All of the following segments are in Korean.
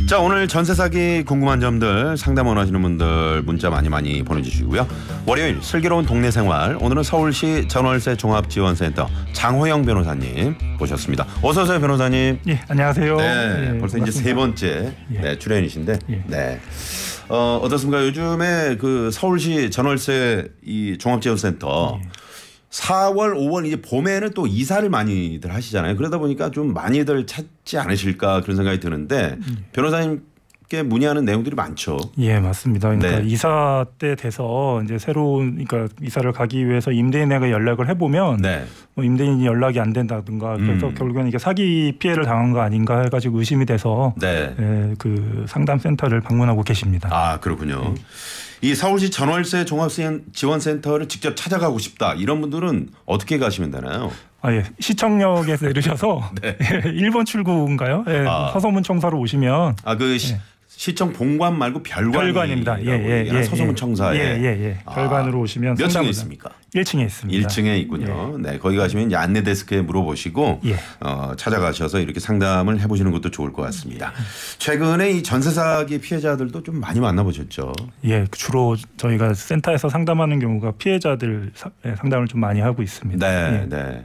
자, 오늘 전세 사기 궁금한 점들 상담 원하시는 분들 문자 많이 보내주시고요. 월요일 슬기로운 동네 생활, 오늘은 서울시 전월세 종합지원센터 장호영 변호사님 모셨습니다. 어서 오세요, 변호사님. 예, 안녕하세요. 네, 예, 벌써 반갑습니다. 이제 세 번째 네, 출연이신데, 예. 네. 어떻습니까? 요즘에 그 서울시 전월세 이 종합지원센터 4월, 5월 이제 봄에는 또 이사를 많이들 하시잖아요. 그러다 보니까 좀 많이들 찾지 않으실까 그런 생각이 드는데 변호사님께 문의하는 내용들이 많죠. 예, 맞습니다. 그러니까 네. 이사 때 돼서 이제 새로운 그러니까 이사를 가기 위해서 임대인에게 연락을 해보면 네. 뭐 임대인이 연락이 안 된다든가 그래서 결국에는 이게 사기 피해를 당한 거 아닌가 해가지고 의심이 돼서 네. 예, 그 상담센터를 방문하고 계십니다. 아, 그렇군요. 이 서울시 전월세 종합지원센터를 직접 찾아가고 싶다 이런 분들은 어떻게 가시면 되나요? 아, 예. 시청역에서 내리셔서 네. 예, 1번 출구인가요? 예, 서소문 청사로 오시면 그 시청 본관 말고 별관입니다. 서소문 청사에 별관으로 오시면 몇 층에 있습니까? 1층에 있습니다. 1층에 있군요. 네, 거기 가시면 이제 안내 데스크에 물어보시고 찾아가셔서 이렇게 상담을 해보시는 것도 좋을 것 같습니다. 최근에 이 전세 사기 피해자들도 좀 많이 만나보셨죠? 예, 주로 저희가 센터에서 상담하는 경우가 피해자들 상담을 좀 많이 하고 있습니다. 네, 네.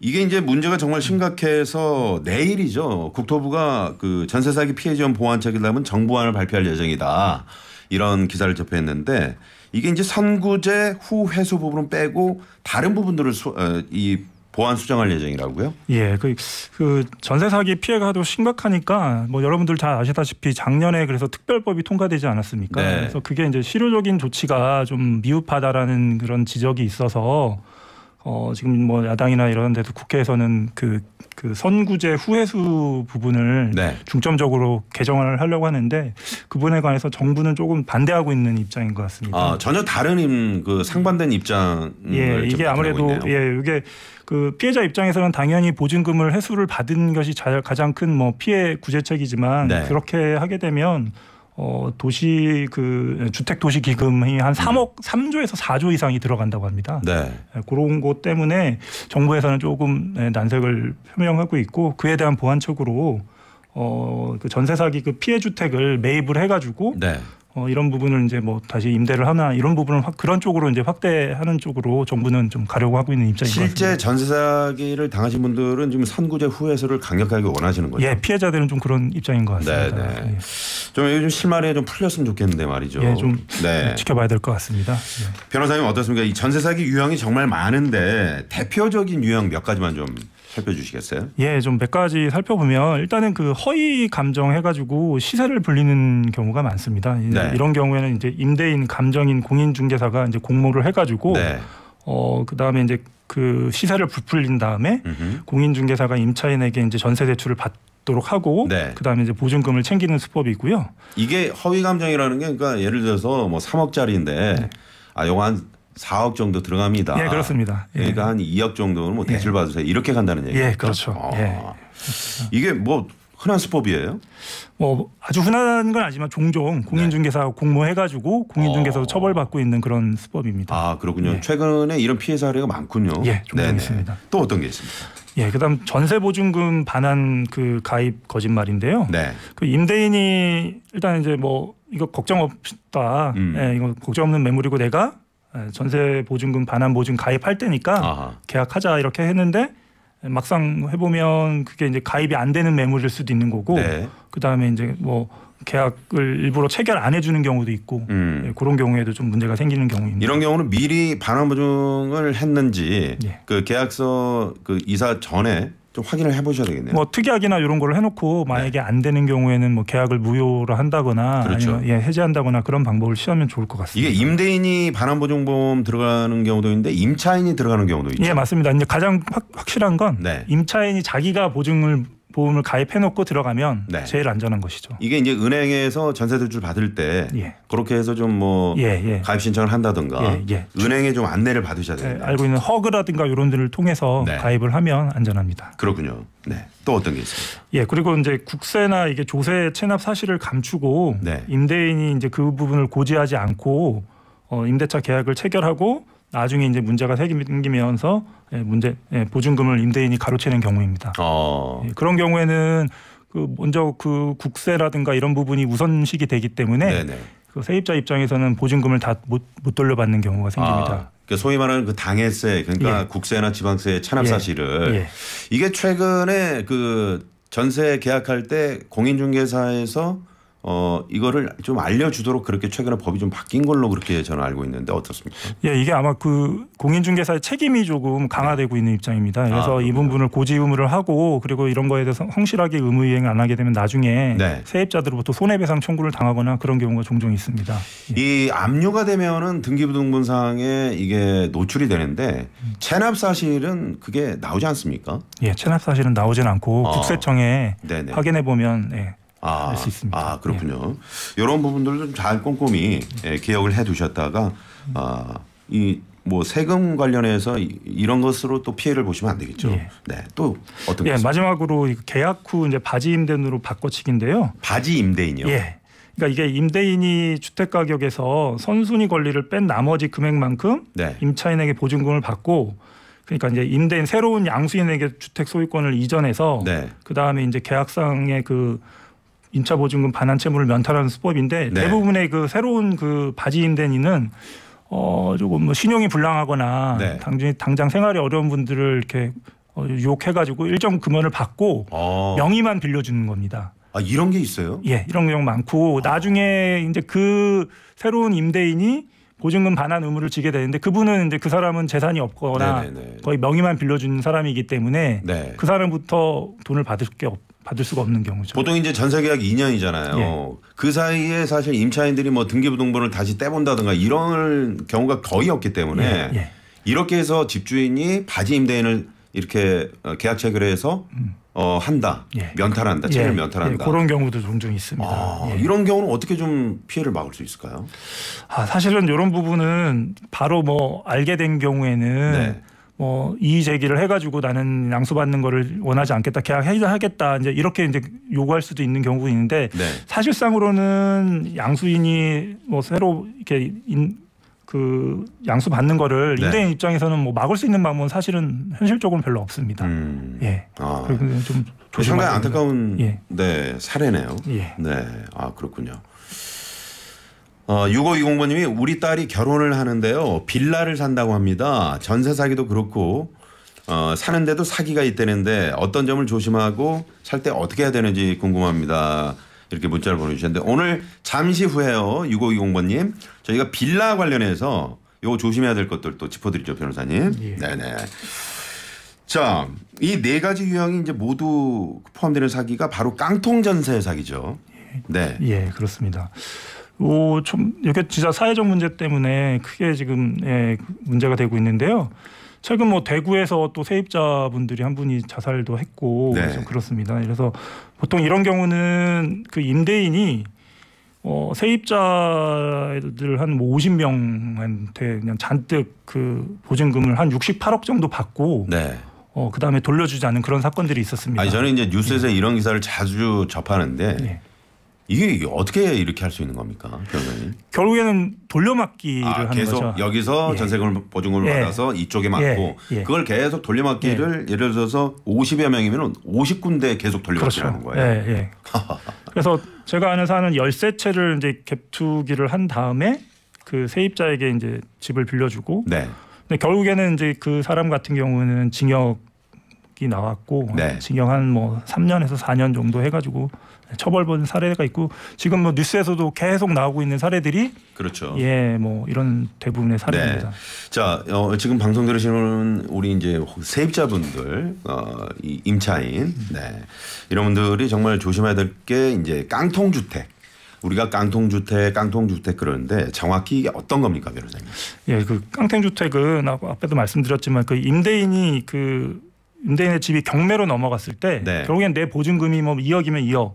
이게 이제 문제가 정말 심각해서 내일이죠. 국토부가 그 전세 사기 피해 지원 보완책을 담은 정부안을 발표할 예정이다. 이런 기사를 접했는데 이게 이제 선구제 후 회수 부분은 빼고 다른 부분들을 이 보완 수정할 예정이라고요? 예, 그 전세 사기 피해가 또 심각하니까 뭐 여러분들 다 아시다시피 작년에 그래서 특별법이 통과되지 않았습니까? 네. 그래서 그게 이제 실효적인 조치가 좀 미흡하다라는 그런 지적이 있어서 지금 뭐 야당이나 이런 데도 국회에서는 그 선구제 후회수 부분을 중점적으로 개정을 하려고 하는데 그 부분에 관해서 정부는 조금 반대하고 있는 입장인 것 같습니다. 전혀 다른 그 상반된 입장을 이게 아무래도 이게 그 피해자 입장에서는 당연히 보증금을 회수를 받은 것이 가장 큰 뭐 피해 구제책이지만 그렇게 하게 되면 도시 그 주택 도시 기금이 한 3조에서 4조 이상이 들어간다고 합니다. 네. 그런 것 때문에 정부에서는 조금 난색을 표명하고 있고 그에 대한 보완책으로 그 전세 사기 그 피해 주택을 매입을 해가지고 이런 부분을 이제 뭐 다시 임대를 하나 이런 부분을 그런 쪽으로 이제 확대하는 쪽으로 정부는 좀 가려고 하고 있는 입장인 것 같습니다. 실제 전세 사기를 당하신 분들은 지금 선구제 후회수를 강력하게 원하시는 거죠? 예, 피해자들은 좀 그런 입장인 것 같습니다. 네. 예. 좀 요즘 실마리에 좀 풀렸으면 좋겠는데 말이죠. 예, 좀 지켜봐야 될 것 같습니다. 변호사님 어떻습니까? 이 전세 사기 유형이 정말 많은데 대표적인 유형 몇 가지만 좀 살펴주시겠어요? 예, 좀 몇 가지 살펴보면 일단은 그 허위 감정 해가지고 시세를 불리는 경우가 많습니다. 이런 경우에는 이제 임대인, 감정인, 공인중개사가 이제 공모를 해가지고 그 다음에 이제 그 시세를 부풀린 다음에 공인중개사가 임차인에게 이제 전세 대출을 받도록 하고 그다음에 이제 보증금을 챙기는 수법이고요. 이게 허위 감정이라는 게 그러니까 예를 들어서 뭐 3억짜리인데 요거 한 4억 정도 들어갑니다. 예, 그렇습니다. 그러니까 한 2억 정도는 뭐 대출 받으세요. 이렇게 간다는 얘기죠. 예, 그렇죠. 이게 뭐 흔한 수법이에요? 뭐 아주 흔한 건 아니지만 종종 공인중개사 공모해가지고 공인중개사도 처벌받고 있는 그런 수법입니다. 아, 그렇군요. 최근에 이런 피해 사례가 많군요. 예, 종종 있습니다. 또 어떤 게 있습니까? 예, 그다음 전세 보증금 반환 그 가입 거짓말인데요. 그 임대인이 일단 이제 뭐 이거 걱정 없다. 이거 걱정 없는 매물이고 내가 전세 보증금 반환 보증 가입할 때니까 계약하자 이렇게 했는데 막상 해보면 그게 이제 가입이 안 되는 매물일 수도 있는 거고 그 다음에 이제 뭐 계약을 일부러 체결 안 해주는 경우도 있고 그런 경우에도 좀 문제가 생기는 경우입니다. 이런 경우는 미리 반환 보증을 했는지 그 계약서 그 이사 전에 좀 확인을 해보셔야 되겠네요. 뭐 특약이나 이런 걸 해놓고 만약에 안 되는 경우에는 뭐 계약을 무효로 한다거나 아니면 해지한다거나 그런 방법을 취하면 좋을 것 같습니다. 이게 임대인이 반환보증보험 들어가는 경우도 있는데 임차인이 들어가는 경우도 있죠. 예, 맞습니다. 이제 가장 확실한 건 임차인이 자기가 보험을 가입해놓고 들어가면 제일 안전한 것이죠. 이게 이제 은행에서 전세 대출 받을 때 그렇게 해서 좀 뭐 가입 신청을 한다든가 은행에 좀 안내를 받으셔야 됩니다. 알고 있는 허그라든가 이런 데를 통해서 가입을 하면 안전합니다. 그렇군요. 또 어떤 게 있습니까? 예, 그리고 이제 국세나 이게 조세 체납 사실을 감추고 임대인이 이제 그 부분을 고지하지 않고 임대차 계약을 체결하고 나중에 이제 문제가 생기면서 보증금을 임대인이 가로채는 경우입니다. 그런 경우에는 그 먼저 그 국세라든가 이런 부분이 우선식이 되기 때문에 네네. 그 세입자 입장에서는 보증금을 다 못 돌려받는 경우가 생깁니다. 그러니까 소위 말하는 그 당해세, 그러니까 예. 국세나 지방세 찬압 사실을 예. 이게 최근에 그 전세 계약할 때 공인중개사에서 이거를 좀 알려주도록 그렇게 최근에 법이 좀 바뀐 걸로 그렇게 저는 알고 있는데 어떻습니까? 예, 이게 아마 그 공인중개사의 책임이 조금 강화되고 있는 입장입니다. 그래서 이 부분을 고지 의무를 하고 그리고 이런 거에 대해서 성실하게 의무 이행 안 하게 되면 나중에 네. 세입자들로부터 손해배상 청구를 당하거나 그런 경우가 종종 있습니다. 예. 이 압류가 되면은 등기부등본상에 이게 노출이 되는데 체납 사실은 그게 나오지 않습니까? 예, 체납 사실은 나오진 않고 국세청에 네네. 확인해 보면 예. 알 수 있습니다. 그렇군요. 이런 부분들도 좀 잘 꼼꼼히 기억을 해두셨다가 이 뭐 세금 관련해서 이런 것으로 또 피해를 보시면 안 되겠죠. 예. 네, 또 어떤? 예, 마지막으로 계약 후 이제 바지 임대인으로 바꿔치기인데요. 바지 임대인이요. 예. 그러니까 이게 임대인이 주택 가격에서 선순위 권리를 뺀 나머지 금액만큼 네. 임차인에게 보증금을 받고 그러니까 이제 임대인 새로운 양수인에게 주택 소유권을 이전해서 네. 그 다음에 이제 계약상의 그 임차 보증금 반환 채무를 면탈하는 수법인데 네. 대부분의 그 새로운 그 바지 임대인은 조금 뭐 신용이 불량하거나 네. 당장 생활이 어려운 분들을 이렇게 유혹해가지고 일정 금원을 받고 명의만 빌려주는 겁니다. 이런 게 있어요? 예, 이런 경우 많고 나중에 이제 그 새로운 임대인이 보증금 반환 의무를 지게 되는데 그분은 이제 그 사람은 재산이 없거나 네네네. 거의 명의만 빌려주는 사람이기 때문에 네. 그 사람부터 돈을 받을 수가 없는 경우죠. 보통 이제 전세 계약 2년이잖아요. 예. 그 사이에 사실 임차인들이 뭐 등기부등본을 다시 떼본다든가 이런 경우가 거의 없기 때문에 예. 이렇게 해서 집주인이 바지 임대인을 이렇게 계약 체결해서 한다, 예. 면탈한다, 채무를 면탈한다. 그런 경우도 종종 있습니다. 예. 이런 경우는 어떻게 좀 피해를 막을 수 있을까요? 사실은 이런 부분은 바로 뭐 알게 된 경우에는 네. 뭐 이의 제기를 해가지고 나는 양수받는 거를 원하지 않겠다, 계약하겠다 이제 이렇게 이제 요구할 수도 있는 경우가 있는데 네. 사실상으로는 양수인이 뭐 새로 이렇게 그 양수 받는 거를 네. 임대인 입장에서는 뭐 막을 수 있는 방법은 사실은 현실적으로는 별로 없습니다. 예. 그리고 좀 상당히 안타까운 예. 네, 사례네요. 예. 네, 그렇군요. 6520번님이 우리 딸이 결혼을 하는데요. 빌라를 산다고 합니다. 전세 사기도 그렇고 사는데도 사기가 있다는데 어떤 점을 조심하고 살 때 어떻게 해야 되는지 궁금합니다. 이렇게 문자를 보내주셨는데 오늘 잠시 후에요. 6520번님 저희가 빌라 관련해서 요거 조심해야 될 것들 또 짚어드리죠. 변호사님. 예. 네네. 자, 이 네 가지 유형이 이제 모두 포함되는 사기가 바로 깡통 전세 사기죠. 네. 예, 그렇습니다. 좀 이게 진짜 사회적 문제 때문에 크게 지금 문제가 되고 있는데요. 최근 뭐 대구에서 또 세입자분들이 한 분이 자살도 했고 네. 그래서 그렇습니다. 그래서 보통 이런 경우는 그 임대인이 세입자들 한 뭐 50명한테 그냥 잔뜩 그 보증금을 한 68억 정도 받고 네. 그다음에 돌려주지 않은 그런 사건들이 있었습니다. 저는 이제 뉴스에서 이런 기사를 자주 접하는데 예. 이게 어떻게 이렇게 할 수 있는 겁니까, 변호사님? 결국에는 돌려막기를 하는 계속 거죠. 여기서 예. 전세금을 보증금을 예. 받아서 이쪽에 맞고 예. 그걸 계속 돌려막기를 예를 들어서 50여 명이면 50군데 계속 돌려막기를 하는 거예요. 예. 그래서 제가 아는 사안은 13채를 이제 갭투기를 한 다음에 그 세입자에게 이제 집을 빌려주고 네. 근데 결국에는 이제 그 사람 같은 경우는 징역이 나왔고 네. 징역 한 뭐 3년에서 4년 정도 해가지고 처벌받은 사례가 있고 지금 뭐 뉴스에서도 계속 나오고 있는 사례들이 그렇죠. 뭐 이런 대부분의 사례입니다. 네. 자, 지금 방송 들으시는 우리 이제 세입자분들, 이 임차인, 네. 이런 분들이 정말 조심해야 될 게 이제 깡통주택. 우리가 깡통주택 그러는데 정확히 이게 어떤 겁니까, 변호사님? 예, 그 깡통주택은 앞에도 말씀드렸지만 그 임대인의 집이 경매로 넘어갔을 때 네. 결국엔 내 보증금이 뭐 2억이면 2억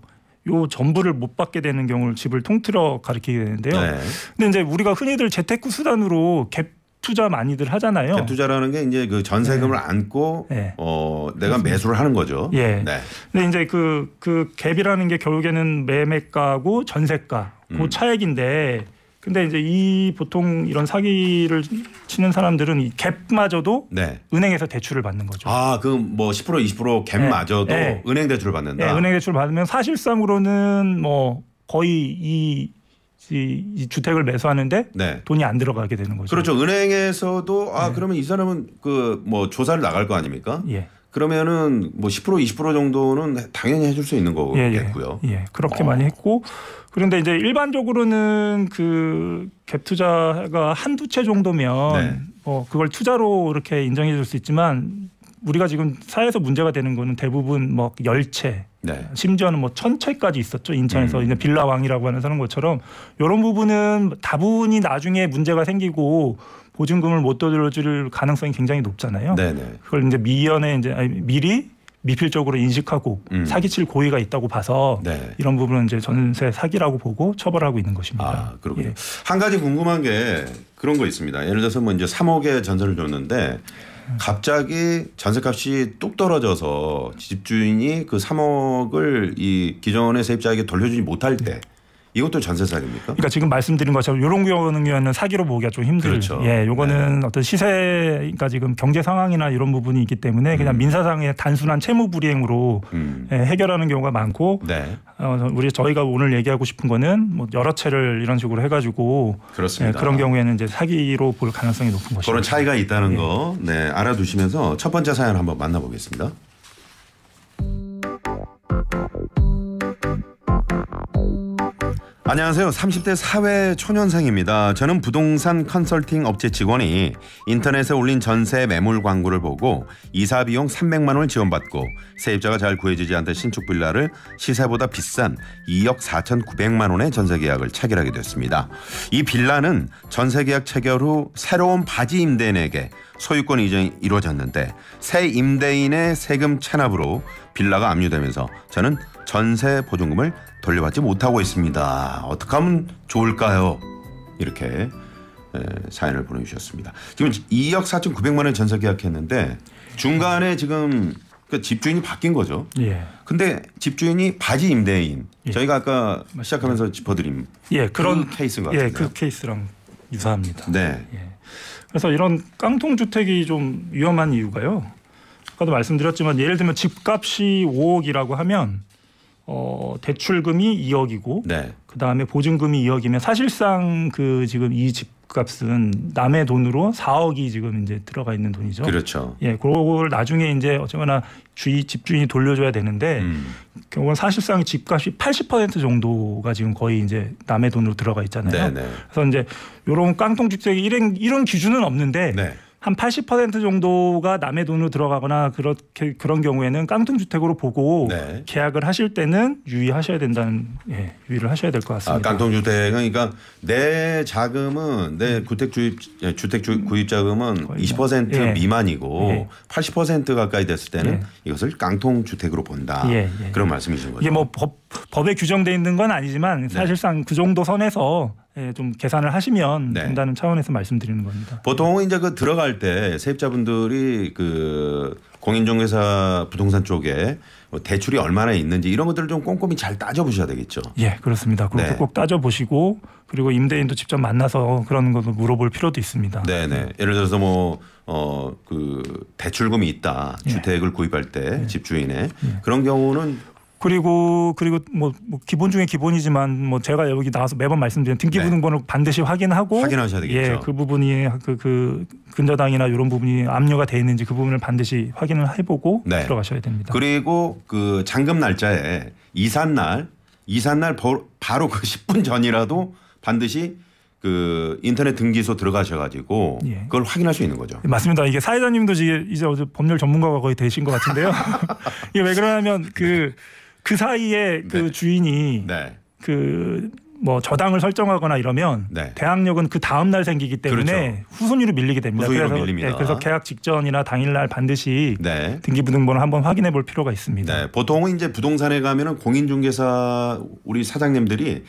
요 전부를 못 받게 되는 경우를 집을 통틀어 가리키게 되는데요. 네. 근데 이제 우리가 흔히들 재테크 수단으로 갭 투자 많이들 하잖아요. 갭 투자라는 게 이제 그 전세금을 안고 내가 매수를 하는 거죠. 예. 네. 근데 이제 그 갭이라는 게 결국에는 매매가고 전세가 그 차액인데 근데 이제 이 보통 이런 사기를 치는 사람들은 이 갭마저도 네. 은행에서 대출을 받는 거죠. 아, 그 뭐 10% 20% 갭마저도 네. 은행 대출을 받는다. 네, 은행 대출을 받으면 사실상으로는 뭐 거의 이 주택을 매수하는데 네. 돈이 안 들어가게 되는 거죠. 그렇죠. 은행에서도 그러면 이 사람은 그 뭐 조사를 나갈 거 아닙니까? 예. 그러면 뭐 10% 20% 정도는 당연히 해줄 수 있는 거겠고요. 예, 그렇게 많이 했고 그런데 이제 일반적으로는 그 갭 투자가 한두 채 정도면 네. 그걸 투자로 이렇게 인정해 줄 수 있지만 우리가 지금 사회에서 문제가 되는 거는 대부분 뭐 10채 네. 심지어는 뭐 1000채까지 있었죠. 인천에서 이제 빌라왕이라고 하는 것처럼 이런 부분은 다분히 나중에 문제가 생기고 보증금을 못 돌려줄 가능성이 굉장히 높잖아요. 네네. 그걸 이제 미리 미필적으로 인식하고 사기칠 고의가 있다고 봐서 네. 이런 부분은 이제 전세 사기라고 보고 처벌하고 있는 것입니다. 아, 그렇군요. 예. 한 가지 궁금한 게 그런 거 있습니다. 예를 들어서 뭐 이제 3억에 전세를 줬는데 갑자기 전세값이 뚝 떨어져서 집주인이 그 3억을 이 기존의 세입자에게 돌려주지 못할 때 이것도 전세 사기입니까? 그러니까 지금 말씀드린 것처럼 이런 경우는 사기로 보기가 좀 힘들죠. 그렇죠. 예, 요거는 어떤 시세, 그러니까 지금 경제 상황이나 이런 부분이 있기 때문에 그냥 민사상의 단순한 채무 불이행으로 해결하는 경우가 많고, 네. 저희가 오늘 얘기하고 싶은 거는 뭐 여러 채를 이런 식으로 해가지고 그렇습니다. 그런 경우에는 이제 사기로 볼 가능성이 높은 것이죠. 그런 차이가 있다는 거, 네, 알아두시면서 첫 번째 사연 한번 만나보겠습니다. 안녕하세요. 30대 사회 초년생입니다. 저는 부동산 컨설팅 업체 직원이 인터넷에 올린 전세 매물 광고를 보고 이사 비용 300만 원을 지원받고 세입자가 잘 구해지지 않던 신축 빌라를 시세보다 비싼 2억 4,900만 원의 전세 계약을 체결하게 됐습니다. 이 빌라는 전세 계약 체결 후 새로운 바지 임대인에게 소유권 이전이 이루어졌는데 새 임대인의 세금 체납으로 빌라가 압류되면서 저는 전세 보증금을 돌려받지 못하고 있습니다. 어떻게 하면 좋을까요? 이렇게 사연을 보내주셨습니다. 지금 2억 4,900만 원 전세 계약했는데 중간에 지금 그 집주인이 바뀐 거죠. 예. 근데 집주인이 바지 임대인. 예. 저희가 아까 시작하면서 짚어드린 그런 케이스인 것 같은데요. 예, 그 케이스랑 유사합니다. 네. 예. 그래서 이런 깡통 주택이 좀 위험한 이유가요. 아까도 말씀드렸지만 예를 들면 집값이 5억이라고 하면 대출금이 2억이고 네. 그다음에 보증금이 2억이면 사실상 그 지금 이 집값은 남의 돈으로 4억이 지금 이제 들어가 있는 돈이죠. 그렇죠. 예, 그걸 나중에 이제 어쩌거나 집주인이 돌려줘야 되는데 그건 사실상 집값이 80% 정도가 지금 거의 이제 남의 돈으로 들어가 있잖아요. 네네. 그래서 이제 이런 깡통 주택이 이런 기준은 없는데. 네. 한 80% 정도가 남의 돈으로 들어가거나 그런 경우에는 깡통 주택으로 보고 네. 계약을 하실 때는 유의하셔야 된다는 유의를 하셔야 될 것 같습니다. 깡통 주택은 그러니까 내 자금은 내 주택 구입 자금은 20% 미만이고 80% 가까이 됐을 때는 이것을 깡통 주택으로 본다. 그런 말씀이신 거죠. 이게 뭐 법에 규정돼 있는 건 아니지만 사실상 그 정도 선에서 좀 계산을 하시면 된다는 차원에서 말씀드리는 겁니다. 보통 이제 그 들어갈 때 세입자분들이 그 공인중개사 부동산 쪽에 대출이 얼마나 있는지 이런 것들을 좀 꼼꼼히 잘 따져보셔야 되겠죠. 예, 그렇습니다. 그렇게 꼭 따져보시고 그리고 임대인도 직접 만나서 그런 것도 물어볼 필요도 있습니다. 네네. 예를 들어서 그 대출금이 있다. 주택을 구입할 때 집주인의 그런 경우는 그리고 뭐 기본 중에 기본이지만 뭐 제가 여기 나와서 매번 말씀드리는 등기부등본을 반드시 확인하고 확인하셔야 되겠죠. 그 부분이 그 근저당이나 이런 부분이 압류가 돼 있는지 그 부분을 반드시 확인을 해보고 들어가셔야 됩니다. 그리고 그 잔금 날짜에 이삿날 바로 그 10분 전이라도 반드시 그 인터넷 등기소 들어가셔가지고 그걸 확인할 수 있는 거죠. 맞습니다. 이게 사회자님도 이제 법률 전문가가 거의 되신 것 같은데요. 이게 왜 그러냐면 그 사이에 그 주인이 그 뭐 저당을 설정하거나 이러면 대항력은 그 다음 날 생기기 때문에 후손위로 밀리게 됩니다. 그래서 계약 직전이나 당일날 반드시 등기부등본을 한번 확인해 볼 필요가 있습니다. 보통은 이제 부동산에 가면은 공인중개사 우리 사장님들이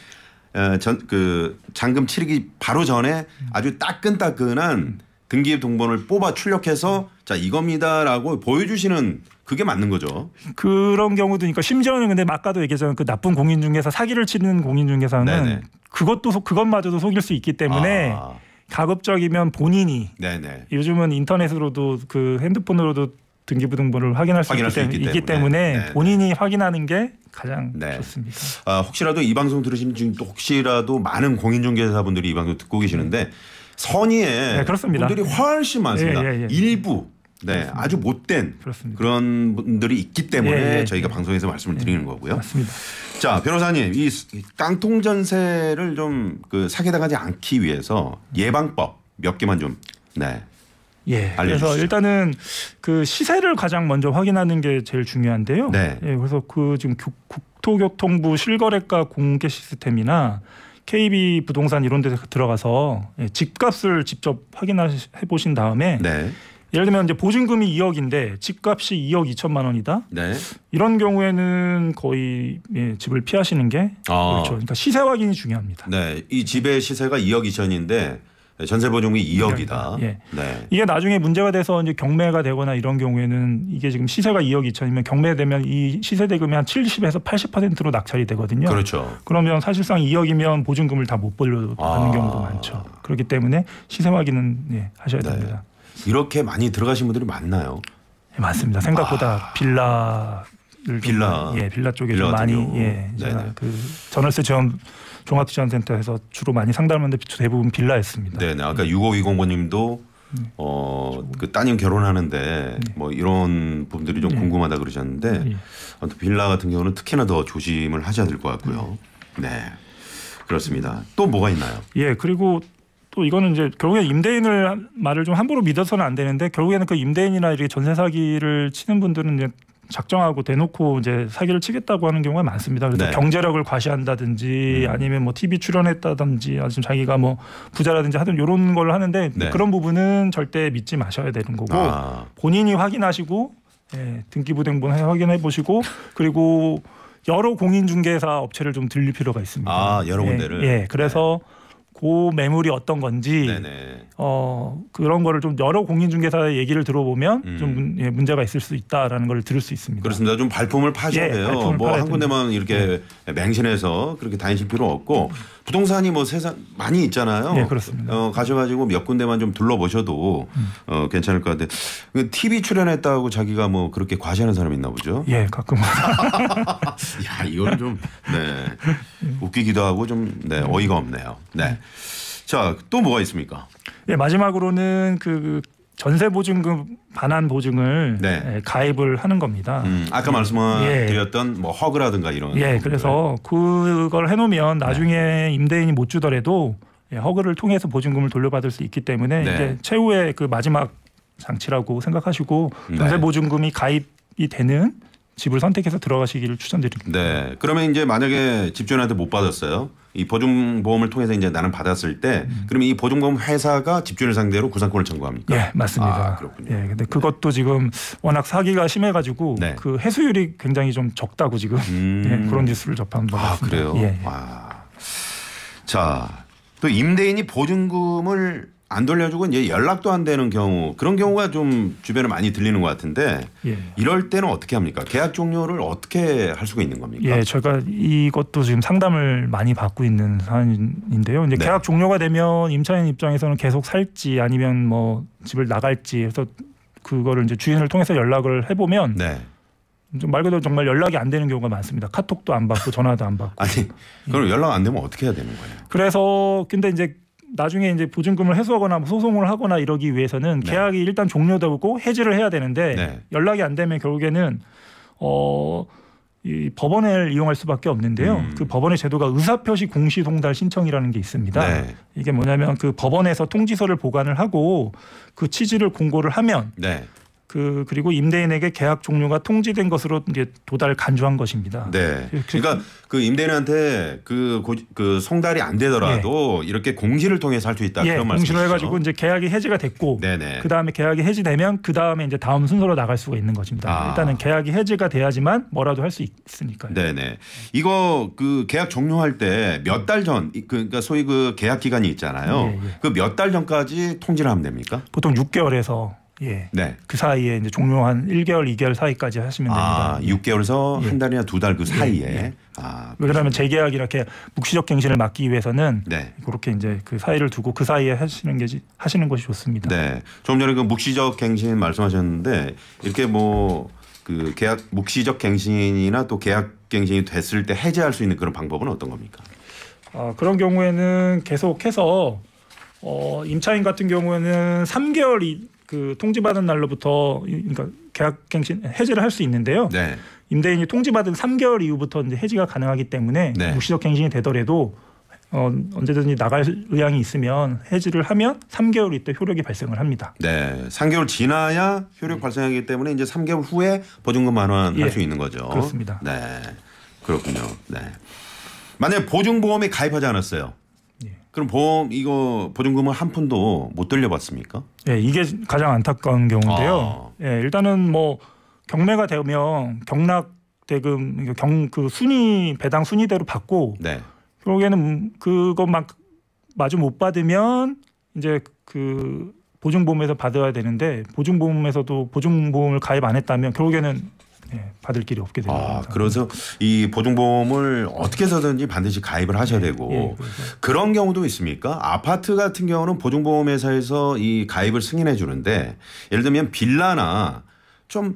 그 잔금 치르기 바로 전에 아주 따끈따끈한 등기부등본을 뽑아 출력해서 자 이겁니다라고 보여주시는 그게 맞는 거죠. 그런 경우도 그러니까 심지어는 근데 아까도 얘기했잖아요. 그 나쁜 공인중개사 사기를 치는 공인중개사는 그것마저도 속일 수 있기 때문에 가급적이면 본인이 네네. 요즘은 인터넷으로도 그 핸드폰으로도 등기부등본을 확인할 수 있기 때문에 네네. 본인이 확인하는 게 가장 좋습니다. 혹시라도 이 방송 들으시는 중 또 혹시라도 많은 공인중개사분들이 이 방송 듣고 계시는데 선의에 분들이 훨씬 많습니다. 일부 아주 못된 그런 분들이 있기 때문에 저희가 방송에서 말씀을 드리는 거고요. 맞습니다. 자, 변호사님, 이 깡통 전세를 좀 사기당하지 않기 위해서 예방법 몇 개만 좀 그래서 일단은 그 시세를 가장 먼저 확인하는 게 제일 중요한데요. 그래서 그 지금 국토교통부 실거래가 공개 시스템이나 KB 부동산 이런 데 들어가서 집값을 직접 확인해 보신 다음에 예를 들면 이제 보증금이 2억인데 집값이 2억 2천만 원이다. 이런 경우에는 거의 집을 피하시는 게 그렇죠. 그러니까 시세 확인이 중요합니다. 이 집의 시세가 2억 2천인데 전세 보증금이 2억이다. 이게 나중에 문제가 돼서 이제 경매가 되거나 이런 경우에는 이게 지금 시세가 2억 2천이면 경매되면 이 시세 대금이 한 70에서 80%로 낙찰이 되거든요. 그렇죠. 그러면 사실상 2억이면 보증금을 다 못 돌려받는 경우도 많죠. 그렇기 때문에 시세 확인은 하셔야 됩니다. 이렇게 많이 들어가신 분들이 많나요? 맞습니다. 생각보다 빌라 쪽에 좀 많이 제가 그 전월세 지원 종합지원센터에서 주로 많이 상담하는데 대부분 빌라였습니다. 아까 6520번님도 그 따님 결혼하는데 뭐 이런 부분들이 좀 궁금하다 그러셨는데 빌라 같은 경우는 특히나 더 조심을 하셔야 될 것 같고요. 그렇습니다. 또 뭐가 있나요? 그리고 또 이거는 이제 결국에 임대인을 말을 좀 함부로 믿어서는 안 되는데 결국에는 그 임대인이나 이렇게 전세 사기를 치는 분들은 이제 작정하고 대놓고 이제 사기를 치겠다고 하는 경우가 많습니다. 그래서 경제력을 과시한다든지 아니면 뭐 TV 출연했다든지 아니면 자기가 뭐 부자라든지 하든 이런 걸 하는데 그런 부분은 절대 믿지 마셔야 되는 거고 본인이 확인하시고 등기부등본 확인해 보시고 그리고 여러 공인중개사 업체를 좀 들릴 필요가 있습니다. 여러 군데를. 그래서 그 매물이 어떤 건지 그런 거를 좀 여러 공인중개사의 얘기를 들어보면 좀 문제가 있을 수 있다라는 걸 들을 수 있습니다. 그렇습니다. 좀 발품을 파셔야 돼요. 뭐 한 군데만 이렇게 맹신해서 그렇게 다니실 필요 없고 부동산이 뭐 세상 많이 있잖아요. 그렇습니다. 가셔가지고 몇 군데만 좀 둘러보셔도 괜찮을 것 같은데 TV 출연했다고 자기가 뭐 그렇게 과시하는 사람이 있나 보죠? 가끔. 야, 이건 좀 웃기기도 하고 좀 어이가 없네요. 자, 또 뭐가 있습니까? 마지막으로는 그 전세 보증금 반환 보증을 가입을 하는 겁니다. 아까 말씀드렸던 뭐 허그라든가 이런. 그래서 그걸 해놓으면 나중에 임대인이 못 주더라도 허그를 통해서 보증금을 돌려받을 수 있기 때문에 이제 최후의 그 마지막 장치라고 생각하시고 전세 보증금이 가입이 되는 집을 선택해서 들어가시기를 추천드립니다. 그러면 이제 만약에 집주인한테 못 받았어요. 이 보증보험을 통해서 이제 나는 받았을 때 그러면 이 보증보험 회사가 집주인을 상대로 구상권을 청구합니까? 맞습니다. 그렇군요. 근데 그것도 지금 워낙 사기가 심해가지고 그 해수율이 굉장히 좀 적다고 지금 그런 뉴스를 접한 것 같습니다. 그래요? 자, 또 임대인이 보증금을 안 돌려주고 이제 연락도 안 되는 경우 그런 경우가 좀 주변에 많이 들리는 것 같은데 이럴 때는 어떻게 합니까? 계약 종료를 어떻게 할 수가 있는 겁니까? 제가 이것도 지금 상담을 많이 받고 있는 사안인데요. 이제 계약 종료가 되면 임차인 입장에서는 계속 살지 아니면 뭐 집을 나갈지 해서 그거를 이제 주인을 통해서 연락을 해보면 말 그대로 정말 연락이 안 되는 경우가 많습니다. 카톡도 안 받고 전화도 안 받고. 그럼 연락 안 되면 어떻게 해야 되는 거예요? 그래서 근데 이제 나중에 이제 보증금을 회수하거나 소송을 하거나 이러기 위해서는 계약이 일단 종료되고 해지를 해야 되는데 연락이 안 되면 결국에는 이 법원을 이용할 수밖에 없는데요. 그 법원의 제도가 의사표시 공시송달 신청이라는 게 있습니다. 이게 뭐냐면 그 법원에서 통지서를 보관을 하고 그 취지를 공고를 하면 그리고 임대인에게 계약 종료가 통지된 것으로 이제 도달 간주한 것입니다. 그러니까 그 임대인한테 그 송달이 안 되더라도 이렇게 공시를 통해서 할 수 있다. 그런 말씀이시죠. 공시를 해가지고 이제 계약이 해지가 됐고, 그 다음에 계약이 해지되면 그 다음에 이제 다음 순서로 나갈 수가 있는 것입니다. 일단은 계약이 해지가 돼야지만 뭐라도 할 수 있으니까요. 이거 그 계약 종료할 때 몇 달 전, 그러니까 소위 그 계약 기간이 있잖아요. 그 몇 달 전까지 통지를 하면 됩니까? 보통 6개월에서 예. 네. 그 사이에 이제 종료 한 1개월, 2개월 사이까지 하시면 됩니다. 6개월에서 한 달이나 2달 그 사이에. 예. 왜냐하면 재계약 이렇게 묵시적 갱신을 막기 위해서는 그렇게 이제 그 사이를 두고 그 사이에 하시는 것이 좋습니다. 네. 좀 전에 그 묵시적 갱신 말씀하셨는데 이렇게 뭐 그 계약 묵시적 갱신이나 또 계약 갱신이 됐을 때 해제할 수 있는 그런 방법은 어떤 겁니까? 그런 경우에는 계속해서 임차인 같은 경우에는 3개월이 그 통지받은 날로부터 그러니까 계약 갱신 해제를 할 수 있는데요. 네. 임대인이 통지받은 3개월 이후부터 이제 해지가 가능하기 때문에 묵시적 갱신이 되더라도 언제든지 나갈 의향이 있으면 해지를 하면 3개월 있다 효력이 발생을 합니다. 네, 3개월 지나야 효력 발생하기 때문에 이제 3개월 후에 보증금 만원할 수 있는 거죠. 그렇습니다. 네, 그렇군요. 네. 만약에 보증보험에 가입하지 않았어요. 그럼 보증금을 한 푼도 못 돌려받습니까? 네, 이게 가장 안타까운 경우인데요. 네, 일단은 뭐 경매가 되면 경락 대금 그 순위 배당 순위대로 받고. 결국에는 그것만 마저 못 받으면 이제 그 보증보험에서 받아야 되는데 보증보험에서도 보증보험을 가입 안 했다면 결국에는 받을 길이 없게 됩니다. 그래서 이 보증보험을 어떻게 해서든지 반드시 가입을 하셔야 되고 그런 경우도 있습니까? 아파트 같은 경우는 보증보험 회사에서 이 가입을 승인해 주는데 예를 들면 빌라나 좀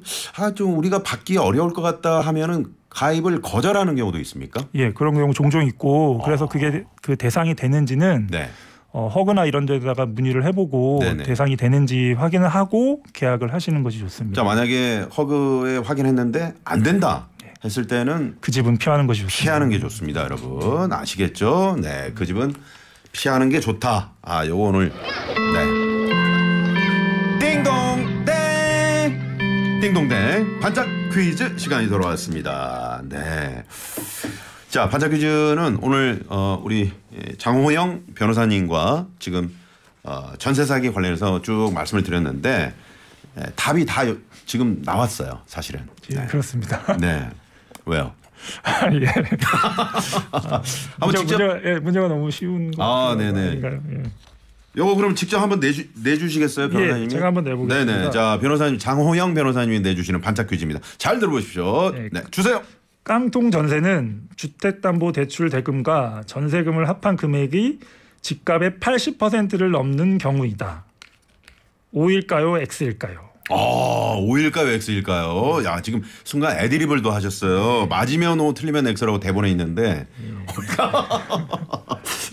우리가 받기 어려울 것 같다 하면은 가입을 거절하는 경우도 있습니까? 예, 그런 경우 종종 있고 그래서 그게 그 대상이 되는지는 허그나 이런 데다가 문의를 해보고 대상이 되는지 확인을 하고 계약을 하시는 것이 좋습니다. 자, 만약에 허그에 확인했는데 안 된다 했을 때는 그 집은 피하는 것이 좋습니다. 피하는 게 좋습니다, 여러분. 아시겠죠? 네, 그 집은 피하는 게 좋다. 요거 오늘 띵동댕 반짝 퀴즈 시간이 돌아왔습니다. 네. 자, 반짝 퀴즈는 오늘 우리 장호영 변호사님과 지금 전세 사기 관련해서 쭉 말씀을 드렸는데 답이 다 지금 나왔어요, 사실은. 그렇습니다. 네. 왜요? 예. 한번 직접 문제가 너무 쉬운 거 네네. 요거 그럼 직접 한번 내주시겠어요, 변호사님이? 제가 한번 내보겠습니다. 네네. 자, 변호사님 장호영 변호사님이 내주시는 반짝 퀴즈입니다. 잘 들어보십시오. 네, 주세요. 깡통 전세는 주택담보대출 대금과 전세금을 합한 금액이 집값의 80%를 넘는 경우이다. O일까요, X일까요? O일까요, X일까요? 야, 지금 순간 애드리블을 또 하셨어요. 맞으면 O, 틀리면 X라고 대본에 있는데.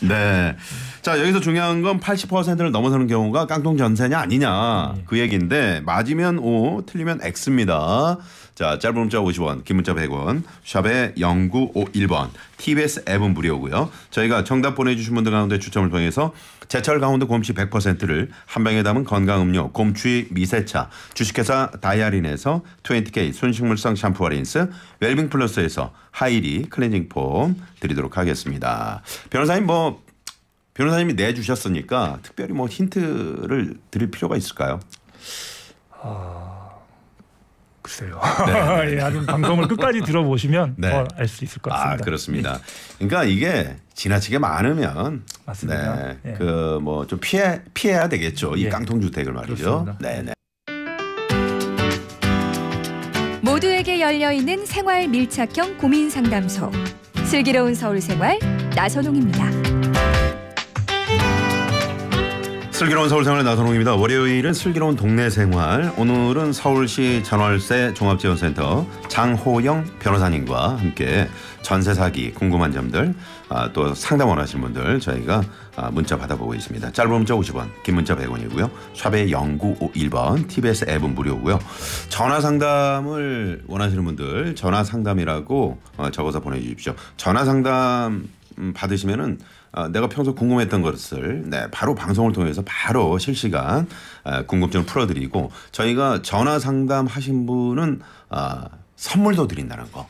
네. 자, 여기서 중요한 건 80%를 넘어서는 경우가 깡통 전세냐 아니냐 그 얘기인데 맞으면 O, 틀리면 X입니다. 자, 짧은 문자 50원, 긴 문자 100원, 샵에 0951번, TBS 앱은 무료고요. 저희가 정답 보내주신 분들 가운데 추첨을 통해서 제철 강원도 곰치 100%를 한 병에 담은 건강음료 곰취 미세차, 주식회사 다이아린에서 20K 순식물성 샴푸와 린스, 웰빙 플러스에서 하이리 클렌징 폼 드리도록 하겠습니다. 변호사님이 내주셨으니까 특별히 뭐 힌트를 드릴 필요가 있을까요? 글쎄요. 아주 방송을 끝까지 들어보시면 더 알 수 있을 것 같습니다. 그렇습니다. 그러니까 이게 지나치게 많으면 맞습니다. 그 뭐 좀 피해야 되겠죠. 이 깡통 주택을 말이죠. 네. 모두에게 열려 있는 생활 밀착형 고민 상담소. 슬기로운 서울 생활 나선홍입니다. 슬기로운 서울생활 나선홍입니다. 월요일은 슬기로운 동네생활. 오늘은 서울시 전월세 종합지원센터 장호영 변호사님과 함께 전세 사기 궁금한 점들 또 상담 원하시는 분들 저희가 문자 받아보고 있습니다. 짧은 문자 50원, 긴 문자 100원이고요. 샵에 0951번, TBS 앱은 무료고요. 전화 상담을 원하시는 분들 전화 상담이라고 적어서 보내주십시오. 전화 상담 받으시면은 내가 평소 궁금했던 것을 바로 방송을 통해서 바로 실시간 궁금증을 풀어드리고 저희가 전화 상담하신 분은 선물도 드린다는 거.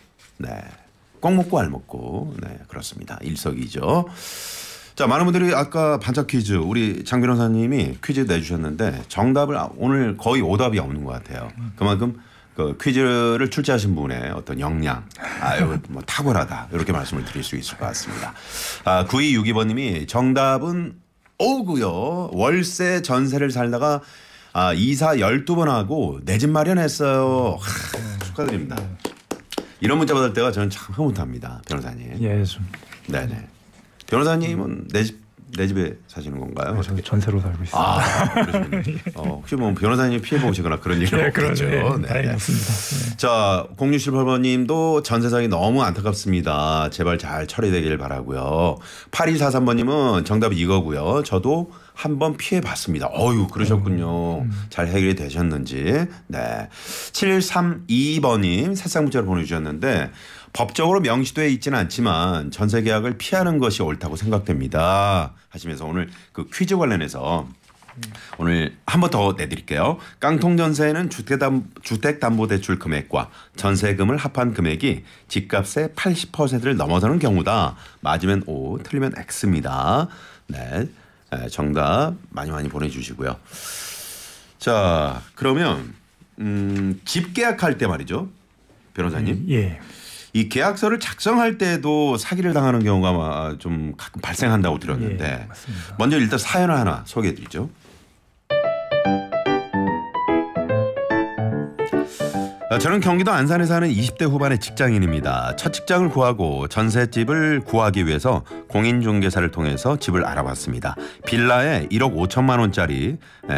꼭 먹고 알 먹고 그렇습니다. 일석이조. 자, 많은 분들이 아까 반짝 퀴즈 우리 장 변호사님이 퀴즈 내주셨는데 정답을 오늘 거의 오답이 없는 것 같아요. 그만큼 그 퀴즈를 출제하신 분의 어떤 역량, 뭐 탁월하다 이렇게 말씀을 드릴 수 있을 것 같습니다. 9262번님이 정답은 O고요. 월세 전세를 살다가 이사 12번 하고 내 집 마련했어요. 축하드립니다. 이런 문자 받을 때가 저는 참 흐뭇합니다. 변호사님. 예, 좀. 네네. 변호사님은 내 집에 사시는 건가요? 저 전세로 살고 있습니다. 그러시군요. 혹시 뭐 변호사님 피해 보시거나 그런 일은 없겠죠. 네, 다행히 없습니다. 네. 자, 0678번님도 전세상이 너무 안타깝습니다. 제발 잘 처리되길 바라고요. 8243번님은 정답이 이거고요. 저도 한번 피해 봤습니다. 그러셨군요. 잘 해결이 되셨는지. 네. 732번님 새싹 문자를 보내주셨는데 법적으로 명시되어 있지는 않지만 전세 계약을 피하는 것이 옳다고 생각됩니다. 하시면서 오늘 그 퀴즈 관련해서 오늘 한 번 더 내드릴게요. 깡통 전세는 주택담보대출 금액과 전세금을 합한 금액이 집값의 80%를 넘어서는 경우다. 맞으면 O, 틀리면 X입니다. 네, 정답 많이 보내주시고요. 자, 그러면 집 계약할 때 말이죠, 변호사님. 예. 이 계약서를 작성할 때도 사기를 당하는 경우가 좀 가끔 발생한다고 들었는데 예, 맞습니다. 먼저 일단 사연을 하나 소개해드리죠. 저는 경기도 안산에 사는 20대 후반의 직장인입니다. 첫 직장을 구하고 전셋집을 구하기 위해서 공인중개사를 통해서 집을 알아봤습니다. 빌라에 1억 5천만 원짜리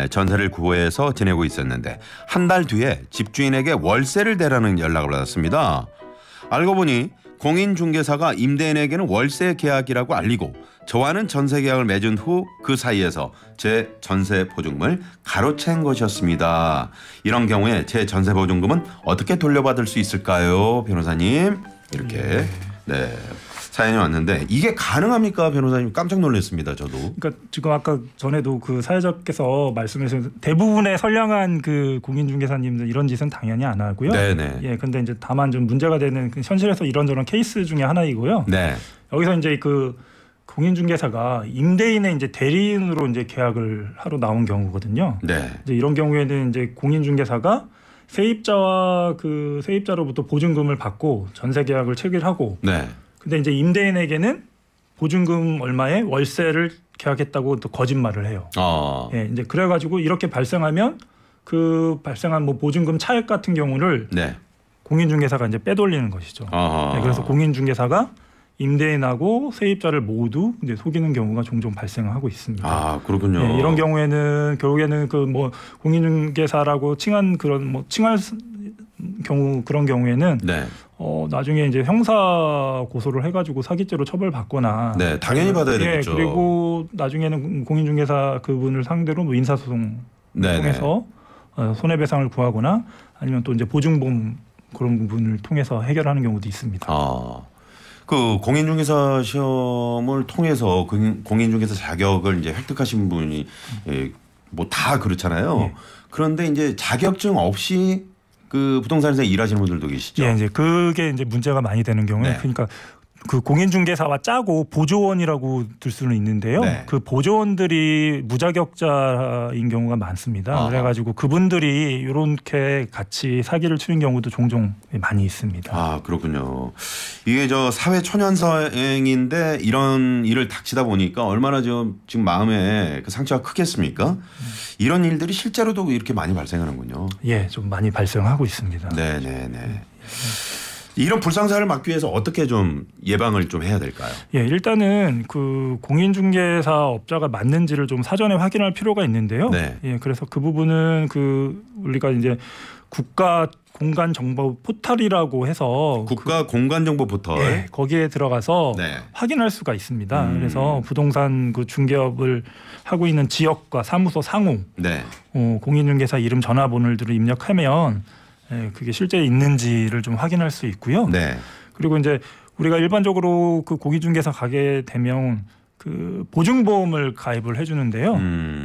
전세를 구해서 지내고 있었는데 한 달 뒤에 집주인에게 월세를 대라는 연락을 받았습니다. 알고 보니 공인중개사가 임대인에게는 월세 계약이라고 알리고 저와는 전세 계약을 맺은 후 그 사이에서 제 전세 보증금을 가로챈 것이었습니다. 이런 경우에 제 전세 보증금은 어떻게 돌려받을 수 있을까요, 변호사님? 이렇게 네. 사연이 왔는데 이게 가능합니까, 변호사님? 깜짝 놀랐습니다, 저도. 그러니까 지금 아까 전에도 그 사회자께서 말씀하신 대부분의 선량한 그 공인중개사님들 이런 짓은 당연히 안 하고요. 네네. 예, 근데 이제 다만 좀 문제가 되는 그 현실에서 이런저런 케이스 중에 하나이고요. 네. 여기서 이제 그 공인중개사가 임대인의 이제 대리인으로 이제 계약을 하러 나온 경우거든요. 네. 이제 이런 경우에는 이제 공인중개사가 세입자와 그 세입자로부터 보증금을 받고 전세 계약을 체결하고. 네. 근데 이제 임대인에게는 보증금 얼마에 월세를 계약했다고 또 거짓말을 해요. 예, 이제 그래가지고 이렇게 발생하면 그 발생한 뭐 보증금 차액 같은 경우를 네. 공인중개사가 이제 빼돌리는 것이죠. 네, 그래서 공인중개사가 임대인하고 세입자를 모두 이제 속이는 경우가 종종 발생하고 있습니다. 그렇군요. 네, 이런 경우에는 결국에는 그 뭐 공인중개사라고 칭한 그런 뭐 칭할 경우 그런 경우에는 네. 나중에 이제 형사 고소를 해가지고 사기죄로 처벌받거나 네, 당연히 받아야 되겠죠. 그리고 나중에는 공인중개사 그분을 상대로 뭐 인사소송 통해서 손해배상을 구하거나 아니면 또 이제 보증보험 그런 부분을 통해서 해결하는 경우도 있습니다. 그 공인중개사 시험을 통해서 공인중개사 자격을 이제 획득하신 분이 뭐 다 그렇잖아요. 네. 그런데 이제 자격증 없이 그 부동산에서 일하시는 분들도 계시죠. 예, 이제 그게 이제 문제가 많이 되는 경우에 네. 그러니까 그 공인중개사와 짜고 보조원이라고 들 수는 있는데요. 네. 그 보조원들이 무자격자인 경우가 많습니다. 그래가지고 그분들이 이렇게 같이 사기를 치는 경우도 종종 많이 있습니다. 그렇군요. 이게 저 사회 초년생인데 이런 일을 닥치다 보니까 얼마나 지금 마음에 그 상처가 크겠습니까? 이런 일들이 실제로도 이렇게 많이 발생하는군요. 예, 좀 많이 발생하고 있습니다. 네네네. 이런 불상사를 막기 위해서 어떻게 좀 예방을 좀 해야 될까요? 예, 일단은 그 공인중개사 업자가 맞는지를 좀 사전에 확인할 필요가 있는데요. 네. 예, 그래서 그 부분은 그 우리가 이제 국가 공간 정보 포털이라고 해서 국가 공간 정보 포털 예, 거기에 들어가서 네. 확인할 수가 있습니다. 그래서 부동산 그 중개업을 하고 있는 지역과 사무소 상호, 네. 공인중개사 이름 전화번호들을 입력하면 그게 실제 있는지를 좀 확인할 수 있고요. 네. 그리고 이제 우리가 일반적으로 그 공인중개사 가게 되면 그 보증보험을 가입을 해주는데요.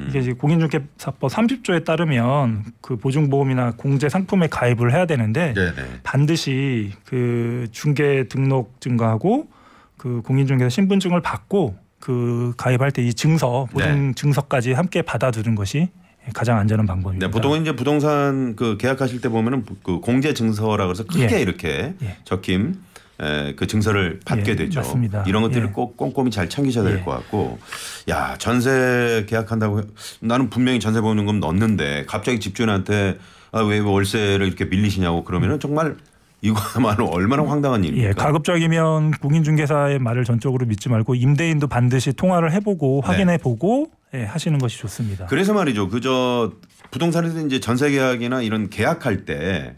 이게 이제 공인중개사법 30조에 따르면 그 보증보험이나 공제 상품에 가입을 해야 되는데 네네. 반드시 그 중개 등록증과하고 그 공인중개사 신분증을 받고 그 가입할 때 이 증서 보증 증서까지 함께 받아두는 것이 가장 안전한 방법입니다. 네, 보통은 이제 부동산 그 계약하실 때 보면은 그 공제 증서라고 해서 크게 이렇게 적힘 그 증서를 받게 되죠. 맞습니다. 이런 것들을 꼭 꼼꼼히 잘 챙기셔야 될 것 같고, 야 전세 계약한다고 나는 분명히 전세 보증금 넣었는데 갑자기 집주인한테 왜 월세를 이렇게 밀리시냐고 그러면은 정말 이거야말로 얼마나 황당한 일입니까? 가급적이면 공인중개사의 말을 전적으로 믿지 말고 임대인도 반드시 통화를 해보고 확인해보고 하시는 것이 좋습니다. 그래서 말이죠. 그저 부동산에서 이제 전세 계약이나 이런 계약할 때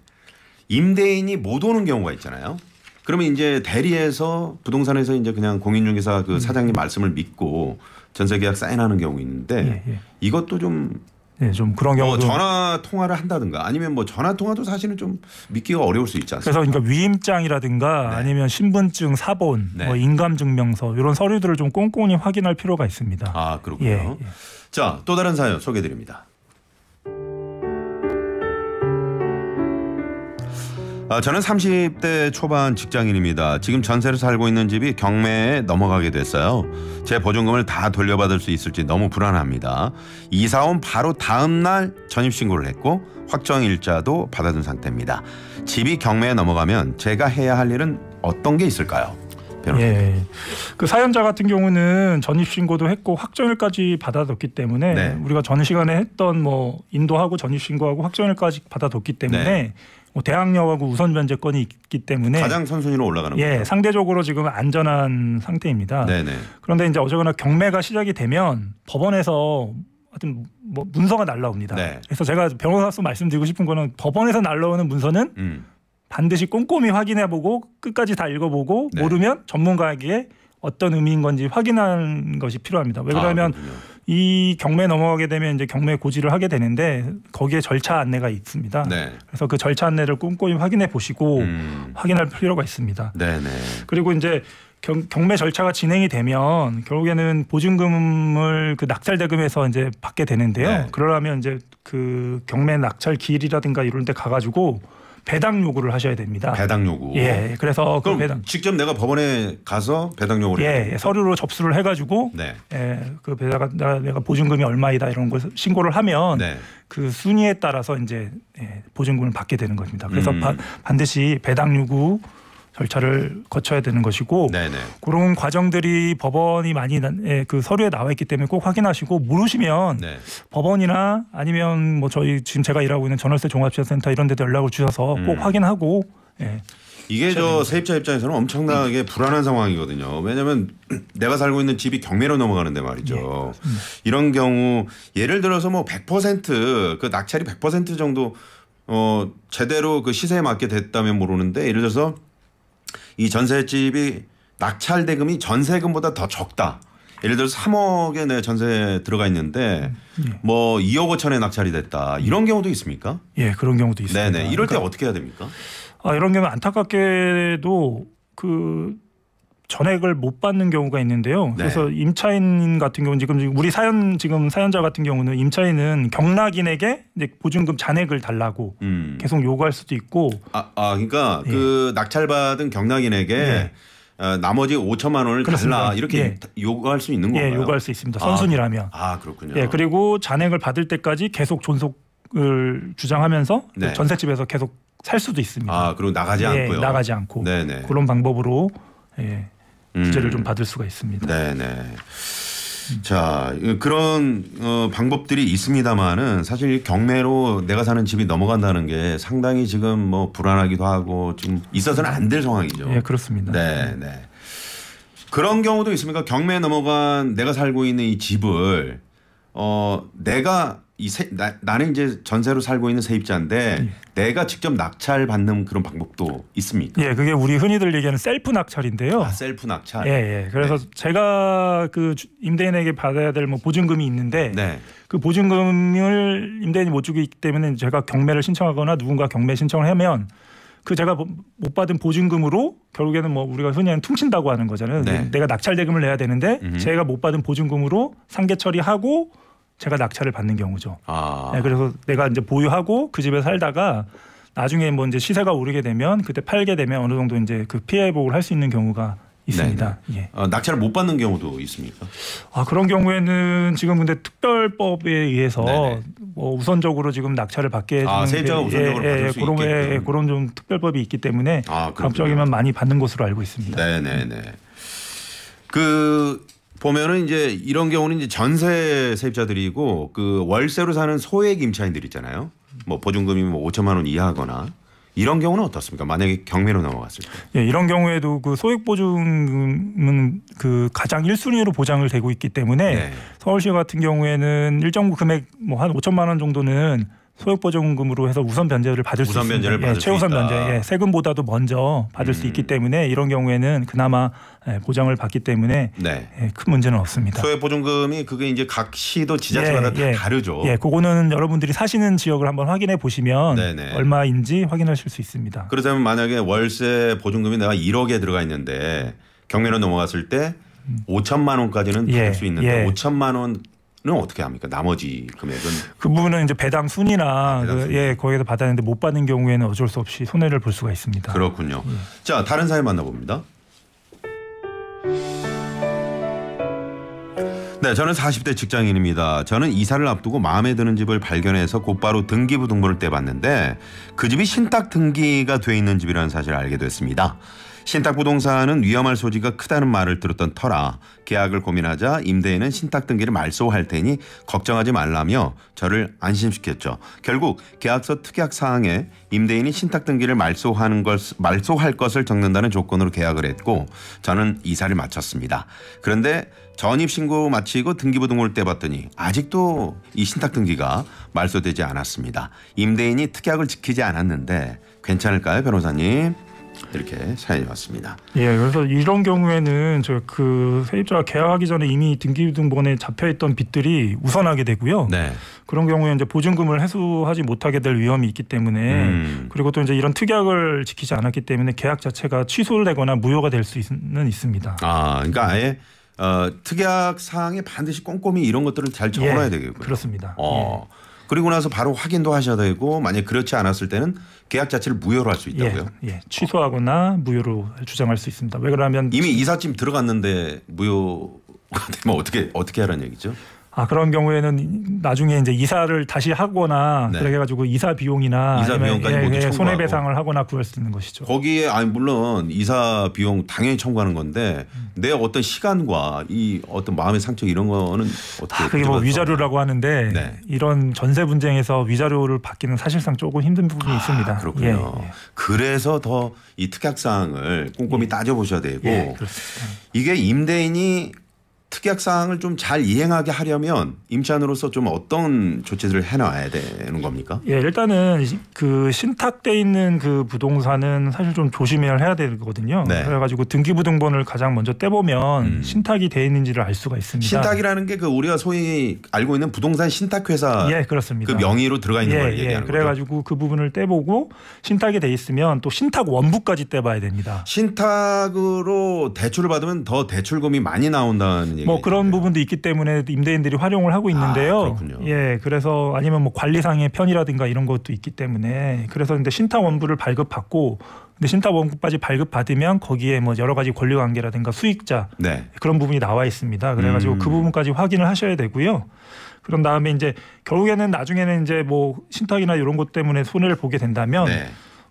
임대인이 못 오는 경우가 있잖아요. 그러면 이제 대리에서 부동산에서 이제 그냥 공인중개사 그 사장님 말씀을 믿고 전세 계약 사인하는 경우 있는데 이것도 좀 그런 경우 전화 통화를 한다든가 아니면 뭐 전화 통화도 사실은 좀 믿기가 어려울 수 있지 않습니까? 그래서 그러니까 위임장이라든가 아니면 신분증, 사본, 뭐 인감증명서 이런 서류들을 좀 꼼꼼히 확인할 필요가 있습니다. 아 그렇군요. 자, 또 다른 사연 소개해드립니다. 저는 30대 초반 직장인입니다. 지금 전세로 살고 있는 집이 경매에 넘어가게 됐어요. 제 보증금을 다 돌려받을 수 있을지 너무 불안합니다. 이사 온 바로 다음 날 전입신고를 했고 확정일자도 받아둔 상태입니다. 집이 경매에 넘어가면 제가 해야 할 일은 어떤 게 있을까요? 그 사연자 같은 경우는 전입신고도 했고 확정일까지 받아뒀기 때문에 우리가 전 시간에 했던 뭐 인도하고 전입신고하고 확정일까지 받아뒀기 때문에 뭐 대항력하고 우선 변제권이 있기 때문에 가장 선순위로 올라가는 거죠. 상대적으로 지금 안전한 상태입니다. 그런데 이제 어쨌거나 경매가 시작이 되면 법원에서 하여튼 뭐 문서가 날라옵니다. 그래서 제가 변호사로서 말씀드리고 싶은 거는 법원에서 날라오는 문서는 반드시 꼼꼼히 확인해보고 끝까지 다 읽어보고 모르면 전문가에게 어떤 의미인 건지 확인하는 것이 필요합니다. 왜 그러냐면 이 경매에 넘어가게 되면 이제 경매 고지를 하게 되는데 거기에 절차 안내가 있습니다. 그래서 그 절차 안내를 꼼꼼히 확인해 보시고 확인할 필요가 있습니다. 그리고 이제 경매 절차가 진행이 되면 결국에는 보증금을 그 낙찰 대금에서 이제 받게 되는데요. 그러려면 이제 그 경매 낙찰 기일이라든가 이런 데 가가지고 배당 요구를 하셔야 됩니다. 배당 요구. 그래서 그럼 그 배당 직접 내가 법원에 가서 배당 요구를 해야 서류로 접수를 해가지고 그 내가 보증금이 얼마이다 이런 걸 신고를 하면 그 순위에 따라서 이제 보증금을 받게 되는 것입니다. 그래서 반드시 배당 요구 절차를 거쳐야 되는 것이고 그런 과정들이 법원이 많이 그 서류에 나와 있기 때문에 꼭 확인하시고 모르시면 법원이나 아니면 뭐 저희 지금 제가 일하고 있는 전월세 종합지원센터 이런 데도 연락을 주셔서 꼭 확인하고 이게 저 세입자 입장에서는 엄청나게 불안한 상황이거든요. 왜냐하면 내가 살고 있는 집이 경매로 넘어가는데 말이죠. 이런 경우 예를 들어서 뭐 100% 그 낙찰이 100% 정도 제대로 그 시세에 맞게 됐다면 모르는데 예를 들어서 이 전셋집이 낙찰 대금이 전세금보다 더 적다. 예를 들어서 3억에 내 전세 들어가 있는데 뭐 2억 5천에 낙찰이 됐다. 이런 경우도 있습니까? 그런 경우도 있습니다. 이럴 때 어떻게 해야 됩니까? 이런 경우 안타깝게도 그 전액을 못 받는 경우가 있는데요. 그래서 임차인 같은 경우는 지금 우리 사연자 같은 경우는 임차인은 경락인에게 이제 보증금 잔액을 달라고 계속 요구할 수도 있고. 그러니까 그 낙찰받은 경락인에게 나머지 5천만 원을 달라 이렇게 요구할 수 있는 건가요? 요구할 수 있습니다. 선순위라면. 그렇군요. 그리고 잔액을 받을 때까지 계속 존속을 주장하면서 전셋집에서 계속 살 수도 있습니다. 그리고 나가지 않고요. 나가지 않고 그런 방법으로 구제를 좀 받을 수가 있습니다. 자, 그런 방법들이 있습니다만은 사실 경매로 내가 사는 집이 넘어간다는 게 상당히 지금 뭐 불안하기도 하고 지금 있어서는 안 될 상황이죠. 그렇습니다. 그런 경우도 있습니까? 경매에 넘어간 내가 살고 있는 이 집을 내가 나는 이제 전세로 살고 있는 세입자인데 내가 직접 낙찰 받는 그런 방법도 있습니까? 그게 우리 흔히들 얘기하는 셀프 낙찰인데요. 셀프 낙찰. 그래서 제가 그 임대인에게 받아야 될 뭐 보증금이 있는데 그 보증금을 임대인이 못 주기 때문에 제가 경매를 신청하거나 누군가 경매 신청을 하면 그 제가 못 받은 보증금으로 결국에는 뭐 우리가 흔히 하는 퉁친다고 하는 거잖아요. 내가 낙찰 대금을 내야 되는데 제가 못 받은 보증금으로 상계 처리하고 제가 낙찰을 받는 경우죠. 그래서 내가 이제 보유하고 그 집에 살다가 나중에 뭐 이제 시세가 오르게 되면 그때 팔게 되면 어느 정도 이제 그 피해 회복을 할 수 있는 경우가 있습니다. 예. 낙찰을 못 받는 경우도 있습니까? 그런 경우에는 지금 근데 특별법에 의해서 뭐 우선적으로 지금 낙찰을 받게 해주는 세입자가 우선적으로 받을 수 있게끔 그런 좀 특별법이 있기 때문에 가급적이면 많이 받는 것으로 알고 있습니다. 네네네. 그 보면은 이제 이런 경우는 이제 전세 세입자들이고 그 월세로 사는 소액 임차인들 있잖아요. 뭐 보증금이 뭐 5천만 원 이하거나. 이런 경우는 어떻습니까? 만약에 경매로 넘어갔을 때. 예, 이런 경우에도 그 소액 보증금은 그 가장 1순위로 보장을 되고 있기 때문에 서울시 같은 경우에는 일정 금액 뭐 한 5천만 원 정도는 소액 보증금으로 해서 우선 변제를 받을 수 있습니다. 최우선 변제, 세금보다도 먼저 받을 수 있기 때문에 이런 경우에는 그나마 보장을 받기 때문에 큰 문제는 없습니다. 소액 보증금이 그게 이제 각 시도 지자체마다 다 다르죠. 그거는 여러분들이 사시는 지역을 한번 확인해 보시면 얼마인지 확인하실 수 있습니다. 그렇다면 만약에 월세 보증금이 내가 1억에 들어가 있는데 경매로 넘어갔을 때 5천만 원까지는 받을 수 있는데 5천만 원 는 어떻게 합니까? 나머지 금액은 그 부분은 이제 배당 순이나 거기에서 받았는데 못 받는 경우에는 어쩔 수 없이 손해를 볼 수가 있습니다. 그렇군요. 자, 다른 사연 만나봅니다. 네, 저는 40대 직장인입니다. 저는 이사를 앞두고 마음에 드는 집을 발견해서 곧바로 등기부 등본을 떼봤는데 그 집이 신탁 등기가 돼 있는 집이라는 사실을 알게 됐습니다. 신탁부동산은 위험할 소지가 크다는 말을 들었던 터라 계약을 고민하자 임대인은 신탁 등기를 말소할 테니 걱정하지 말라며 저를 안심시켰죠. 결국 계약서 특약 사항에 임대인이 신탁 등기를 말소할 것을 적는다는 조건으로 계약을 했고 저는 이사를 마쳤습니다. 그런데 전입신고 마치고 등기부 등본을 떼봤더니 아직도 이 신탁 등기가 말소되지 않았습니다. 임대인이 특약을 지키지 않았는데 괜찮을까요, 변호사님? 이렇게 사연이 왔습니다. 그래서 이런 경우에는 그 세입자가 계약하기 전에 이미 등기부등본에 잡혀있던 빚들이 우선하게 되고요. 그런 경우에 이제 보증금을 회수하지 못하게 될 위험이 있기 때문에 그리고 또 이제 이런 특약을 지키지 않았기 때문에 계약 자체가 취소되거나 무효가 될 수는 있습니다. 그러니까 아예 특약 사항에 반드시 꼼꼼히 이런 것들을 잘 적어놔야 되겠고요. 그렇습니다. 그리고 나서 바로 확인도 하셔야 되고 만약 그렇지 않았을 때는 계약 자체를 무효로 할 수 있다고요? 취소하거나 무효로 주장할 수 있습니다. 왜 그러면 이미 이삿짐 들어갔는데 무효가 되면 어떻게 하라는 얘기죠? 그런 경우에는 나중에 이제 이사를 다시 하거나 그래가지고 이사 비용이나 이사 비용까지 모두 청구하고 손해배상을 하거나 구할 수 있는 것이죠. 거기에 물론 이사 비용 당연히 청구하는 건데 내 어떤 시간과 이 어떤 마음의 상처 이런 거는 어떻게? 그게 뭐 위자료라고 하는데 이런 전세 분쟁에서 위자료를 받기는 사실상 조금 힘든 부분이 있습니다. 그렇군요. 그래서 더 이 특약 사항을 꼼꼼히 따져보셔야 되고 이게 임대인이 특약 사항을 좀 잘 이행하게 하려면 임차인으로서 좀 어떤 조치들을 해놔야 되는 겁니까? 일단은 그 신탁돼 있는 그 부동산은 사실 좀 조심해야 해야 되거든요. 그래가지고 등기부등본을 가장 먼저 떼보면 신탁이 돼 있는지를 알 수가 있습니다. 신탁이라는 게 그 우리가 소위 알고 있는 부동산 신탁회사 그렇습니다. 그 명의로 들어가 있는 걸 얘기하는 거죠. 그래가지고 그 부분을 떼보고 신탁이 돼 있으면 또 신탁 원부까지 떼봐야 됩니다. 신탁으로 대출을 받으면 더 대출금이 많이 나온다는 뭐 그런 부분도 있기 때문에 임대인들이 활용을 하고 있는데요. 그렇군요. 그래서 아니면 뭐 관리상의 편의라든가 이런 것도 있기 때문에 그래서 근데 신탁 원부를 발급받고 근데 신탁 원부까지 발급받으면 거기에 뭐 여러 가지 권리관계라든가 수익자 그런 부분이 나와 있습니다. 그래가지고 그 부분까지 확인을 하셔야 되고요. 그런 다음에 이제 결국에는 나중에는 이제 뭐 신탁이나 이런 것 때문에 손해를 보게 된다면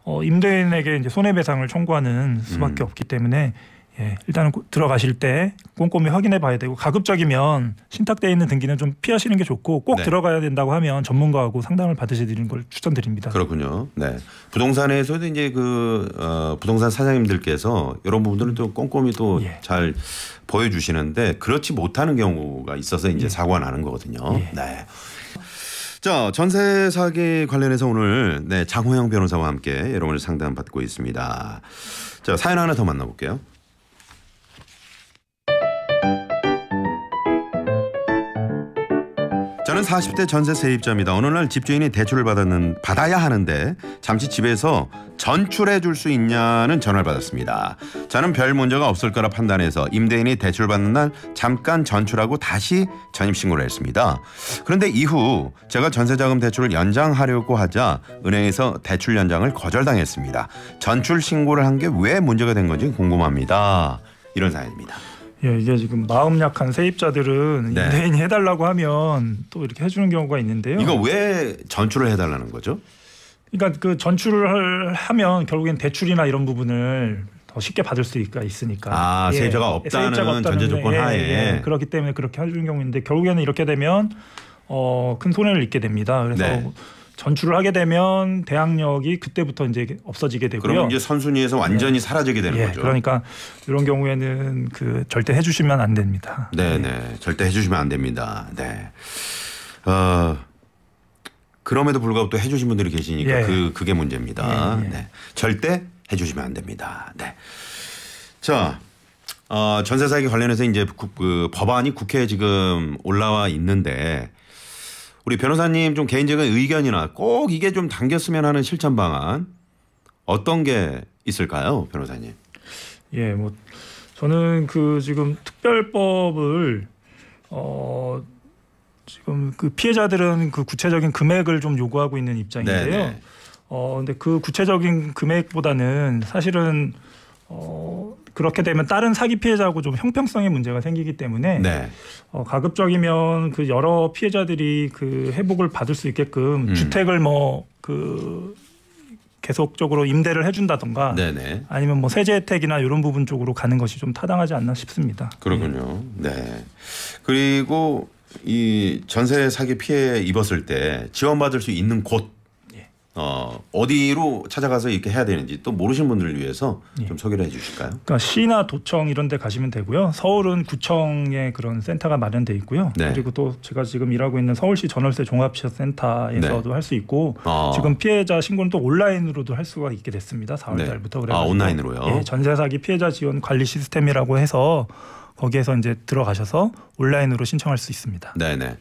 임대인에게 이제 손해배상을 청구하는 수밖에 없기 때문에. 일단은 들어가실 때 꼼꼼히 확인해 봐야 되고 가급적이면 신탁되어 있는 등기는 좀 피하시는 게 좋고 꼭 들어가야 된다고 하면 전문가하고 상담을 받으시는 걸 추천드립니다. 그렇군요. 부동산에서도 이제 부동산 사장님들께서 이런 부분들은 또 꼼꼼히 또 잘 보여주시는데 그렇지 못하는 경우가 있어서 이제 사고가 나는 거거든요. 자, 전세 사기 관련해서 오늘 장호영 변호사와 함께 여러분을 상담 받고 있습니다. 자, 사연 하나 더 만나볼게요. 저는 40대 전세 세입자입니다. 어느 날 집주인이 대출을 받아야 하는데 잠시 집에서 전출해 줄 수 있냐는 전화를 받았습니다. 저는 별 문제가 없을 거라 판단해서 임대인이 대출 받는 날 잠깐 전출하고 다시 전입신고를 했습니다. 그런데 이후 제가 전세자금 대출을 연장하려고 하자 은행에서 대출 연장을 거절당했습니다. 전출 신고를 한 게 왜 문제가 된 건지 궁금합니다. 이런 사연입니다. 예, 이게 지금 마음 약한 세입자들은 네. 임대인이 해달라고 하면 또 이렇게 해주는 경우가 있는데요. 이거 왜 전출을 해달라는 거죠? 그러니까 그 전출을 하면 결국엔 대출이나 이런 부분을 더 쉽게 받을 수가 있으니까. 세입자가 없다는 전제 조건 하에. 그렇기 때문에 그렇게 해주는 경우인데 결국에는 이렇게 되면 큰 손해를 입게 됩니다. 그래서 네. 전출을 하게 되면 대항력이 그때부터 이제 없어지게 되고요. 그러면 이제 선순위에서 완전히 사라지게 되는 거죠. 그러니까 이런 경우에는 그 절대 해주시면 안 됩니다. 네네, 절대 해주시면 안 됩니다. 네. 그럼에도 불구하고 또 해주신 분들이 계시니까 그게 문제입니다. 네. 절대 해주시면 안 됩니다. 네. 자, 전세 사기 관련해서 이제 그 법안이 국회에 지금 올라와 있는데 우리 변호사님 좀 개인적인 의견이나 꼭 이게 좀 당겼으면 하는 실천 방안 어떤 게 있을까요, 변호사님? 예, 뭐 저는 그 지금 특별법을 지금 그 피해자들은 그 구체적인 금액을 좀 요구하고 있는 입장인데요. 네네. 근데 그 구체적인 금액보다는 사실은 그렇게 되면 다른 사기 피해자하고 좀 형평성의 문제가 생기기 때문에 네. 가급적이면 그 여러 피해자들이 그 회복을 받을 수 있게끔 주택을 뭐 그 계속적으로 임대를 해준다던가 네네. 아니면 뭐 세제 혜택이나 이런 부분 쪽으로 가는 것이 좀 타당하지 않나 싶습니다. 그렇군요. 네. 그리고 이 전세 사기 피해 입었을 때 지원받을 수 있는 곳 어디로 찾아가서 이렇게 해야 되는지 또 모르시는 분들을 위해서 좀 소개를 해 주실까요? 그러니까 시나 도청 이런 데 가시면 되고요. 서울은 구청에 그런 센터가 마련돼 있고요. 네. 그리고 또 제가 지금 일하고 있는 서울시 전월세 종합시설센터에서도 네. 할 수 있고 지금 피해자 신고는 또 온라인으로도 할 수가 있게 됐습니다. 4월 네. 달부터. 그래서 온라인으로요? 예, 전세 사기 피해자 지원 관리 시스템이라고 해서 거기에서 이제 들어가셔서 온라인으로 신청할 수 있습니다. 네네.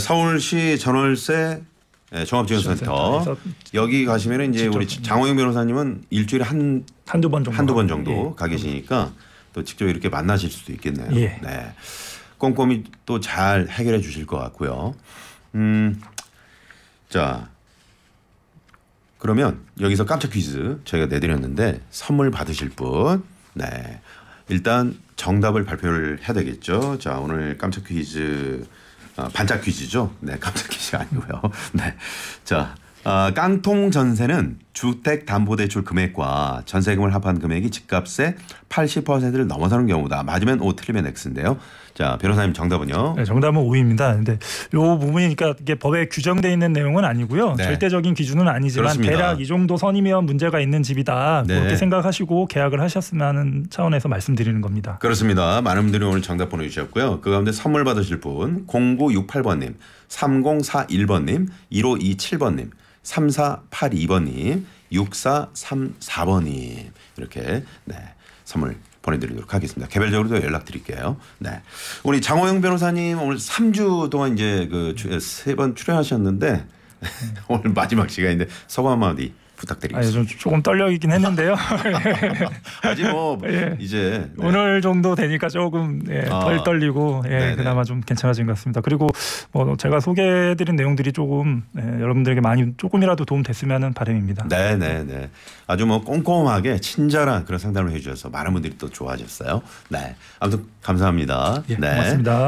서울시 전월세 종합지원센터 여기 가시면 이제 우리 장호영 변호사님은 일주일에 한두 번 정도 가 계시니까 또 직접 이렇게 만나실 수도 있겠네요. 예. 네. 꼼꼼히 또 잘 해결해 주실 것 같고요. 자, 그러면 여기서 깜짝 퀴즈 저희가 내드렸는데 선물 받으실 분, 네, 일단 정답을 발표를 해야 되겠죠. 자, 오늘 깜짝 퀴즈. 반짝 퀴즈죠. 네, 깜짝 퀴즈 아니고요. 네, 자, 깡통 전세는 주택담보대출 금액과 전세금을 합한 금액이 집값의 80%를 넘어서는 경우다. 맞으면 O, 틀리면 X인데요. 자, 변호사님 정답은요? 네, 정답은 O입니다. 근데 요 부분이 그러니까 이게 법에 규정되어 있는 내용은 아니고요. 네. 절대적인 기준은 아니지만 그렇습니다. 대략 이 정도 선이면 문제가 있는 집이다. 네. 그렇게 생각하시고 계약을 하셨으면 하는 차원에서 말씀드리는 겁니다. 그렇습니다. 많은 분들이 오늘 정답 보내주셨고요. 그 가운데 선물 받으실 분 0968번님, 3041번님, 1527번님, 3482번님, 6434번님 이렇게 네, 선물 보내드리도록 하겠습니다. 개별적으로도 연락드릴게요. 네, 우리 장호영 변호사님 오늘 3주 동안 이제 그 3번 출연하셨는데 오늘 마지막 시간인데 소감 한마디 부탁드리겠습니다. 좀 조금 떨리긴 했는데요. 아직 뭐 이제 네. 오늘 정도 되니까 조금 덜 떨리고 그나마 좀 괜찮아진 것 같습니다. 그리고 뭐 제가 소개해드린 내용들이 조금 여러분들에게 많이 조금이라도 도움 됐으면 바람입니다. 네네네. 아주 뭐 꼼꼼하게 친절한 그런 상담을 해주셔서 많은 분들이 또 좋아하셨어요. 네. 아무튼 감사합니다. 네. 고맙습니다.